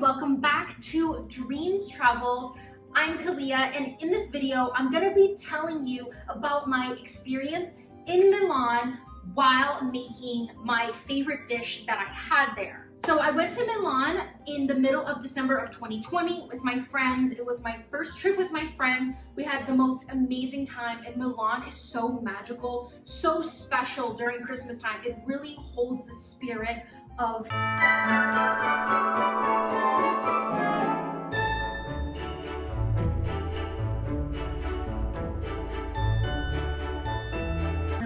welcome back to Dreams Traveled. I'm Kaliah, and in this video, I'm gonna be telling you about my experience in Milan while making my favorite dish that I had there. So I went to Milan in the middle of December of 2020 with my friends. It was my first trip with my friends. We had the most amazing time, and Milan is so magical, so special during Christmas time. It really holds the spirit of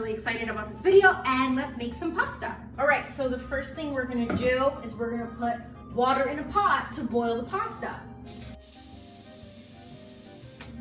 excited about this video, and let's make some pasta. All right, so the first thing we're gonna do is we're gonna put water in a pot to boil the pasta.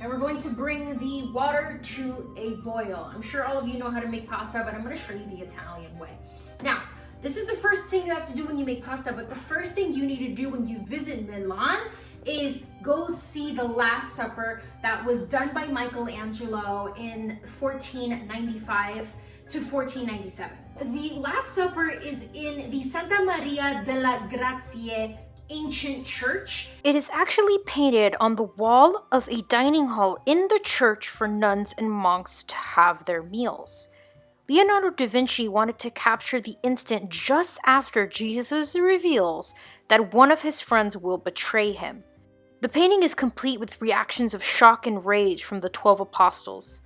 And we're going to bring the water to a boil. I'm sure all of you know how to make pasta, but I'm gonna show you the Italian way. Now, this is the first thing you have to do when you make pasta, but the first thing you need to do when you visit Milan is go see the Last Supper that was done by Michelangelo in 1495 to 1497. The Last Supper is in the Santa Maria della Grazie ancient church. It is actually painted on the wall of a dining hall in the church for nuns and monks to have their meals. Leonardo da Vinci wanted to capture the instant just after Jesus reveals that one of his friends will betray him. The painting is complete with reactions of shock and rage from the 12 apostles.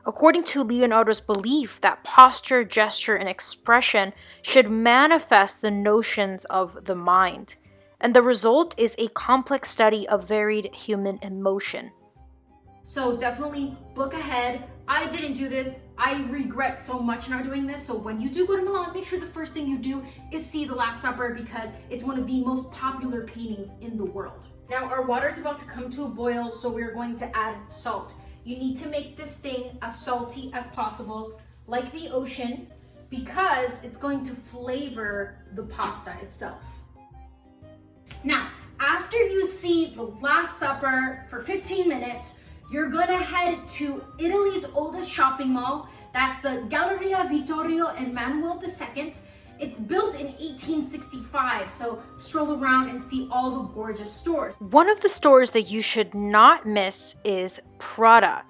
According to Leonardo's belief that posture, gesture, and expression should manifest the notions of the mind, and the result is a complex study of varied human emotion. So definitely book ahead. I didn't do this. I regret so much not doing this. So when you do go to Milan, make sure the first thing you do is see the Last Supper, because it's one of the most popular paintings in the world. Now our water is about to come to a boil, so we're going to add salt. You need to make this thing as salty as possible, like the ocean, because it's going to flavor the pasta itself. Now, after you see the Last Supper for 15 minutes, you're gonna head to Italy's oldest shopping mall. That's the Galleria Vittorio Emanuele II. It's built in 1865, so stroll around and see all the gorgeous stores. One of the stores that you should not miss is Prada.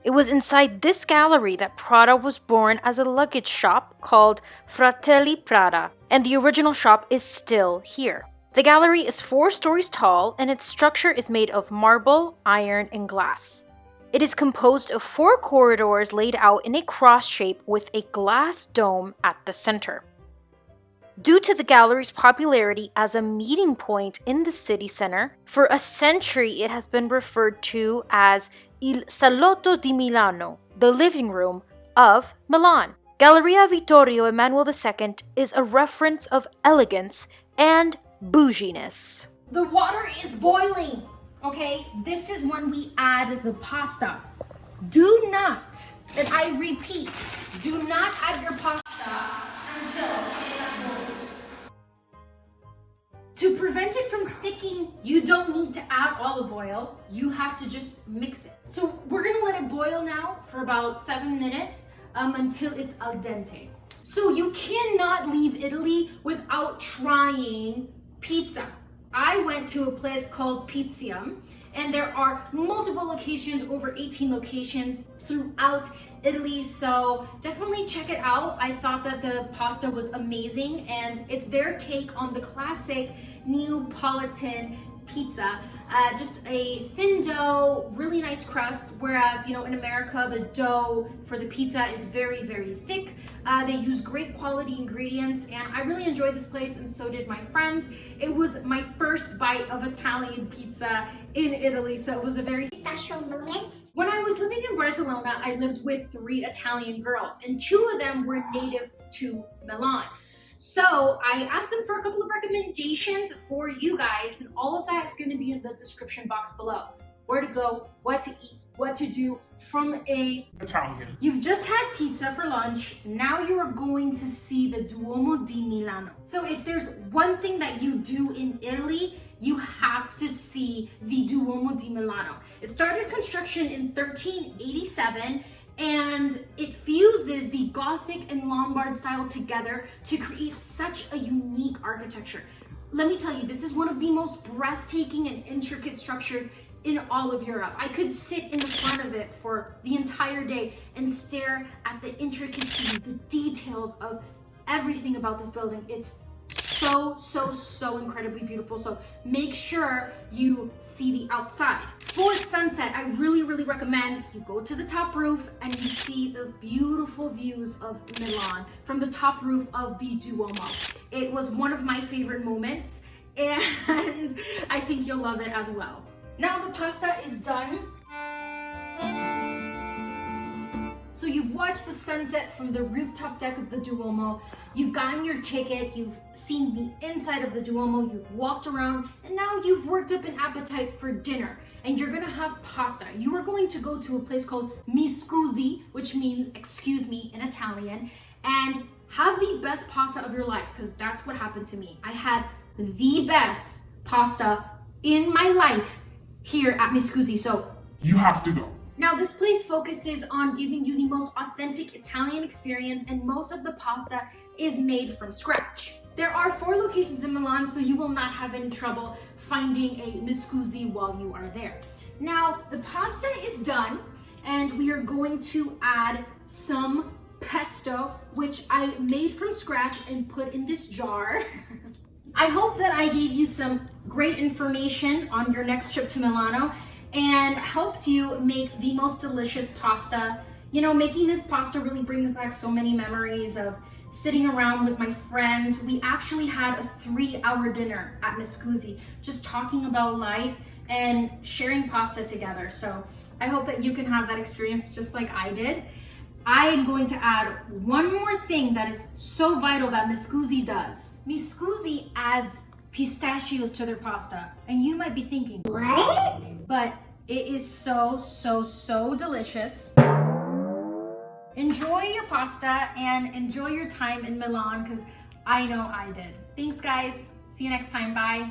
It was inside this gallery that Prada was born as a luggage shop called Fratelli Prada, and the original shop is still here. The gallery is 4 stories tall, and its structure is made of marble, iron, and glass. It is composed of 4 corridors laid out in a cross shape with a glass dome at the center. Due to the gallery's popularity as a meeting point in the city center, for a century it has been referred to as Il Salotto di Milano, the living room of Milan. Galleria Vittorio Emanuele II is a reference of elegance and bouginess. The water is boiling, okay? This is when we add the pasta. Do not, and I repeat, do not add your pasta until it has boiled. To prevent it from sticking, you don't need to add olive oil. You have to just mix it. So we're gonna let it boil now for about 7 minutes until it's al dente. So you cannot leave Italy without trying pizza. I went to a place called Pizzium, and there are multiple locations, over 18 locations throughout Italy, so definitely check it out. I thought that the pasta was amazing, and it's their take on the classic Neapolitan pizza. Just a thin dough, really nice crust, whereas, you know, in America, the dough for the pizza is very, very thick. They use great quality ingredients, and I really enjoyed this place, and so did my friends. It was my first bite of Italian pizza in Italy, so it was a very special moment. When I was living in Barcelona, I lived with 3 Italian girls, and 2 of them were native to Milan. So I asked them for a couple of recommendations for you guys, and all of that is going to be in the description box below. Where to go, what to eat, what to do from a Italian. You've just had pizza for lunch. Now you are going to see the Duomo di Milano. So if there's one thing that you do in Italy, you have to see the Duomo di Milano. It started construction in 1387, and it fuses the Gothic and Lombard style together to create such a unique architecture. let me tell you, this is one of the most breathtaking and intricate structures in all of Europe. I could sit in the front of it for the entire day and stare at the intricacy, the details of everything about this building. It's so incredibly beautiful. So make sure you see the outside. For sunset, I really recommend you go to the top roof and you see the beautiful views of Milan from the top roof of the Duomo. It was one of my favorite moments, and I think you'll love it as well. Now the pasta is done. So you've watched the sunset from the rooftop deck of the Duomo, you've gotten your ticket, you've seen the inside of the Duomo, you've walked around, and now you've worked up an appetite for dinner, and you're gonna have pasta. You are going to go to a place called Mi Scusi, which means excuse me in Italian, and have the best pasta of your life, because that's what happened to me. I had the best pasta in my life here at Mi Scusi, so you have to go. now this place focuses on giving you the most authentic Italian experience, and most of the pasta is made from scratch. There are 4 locations in Milan, so you will not have any trouble finding a Mi Scusi while you are there. Now the pasta is done, and we are going to add some pesto, which I made from scratch and put in this jar. I hope that I gave you some great information on your next trip to Milano and helped you make the most delicious pasta. You know, making this pasta really brings back so many memories of sitting around with my friends. We actually had a 3-hour dinner at Mi Scusi, just talking about life and sharing pasta together. So I hope that you can have that experience just like I did. I am going to add one more thing that is so vital that Mi Scusi does. Mi Scusi adds pistachios to their pasta, and you might be thinking, what? But it is so delicious. Enjoy your pasta and enjoy your time in Milan, because I know I did. Thanks guys, see you next time, bye.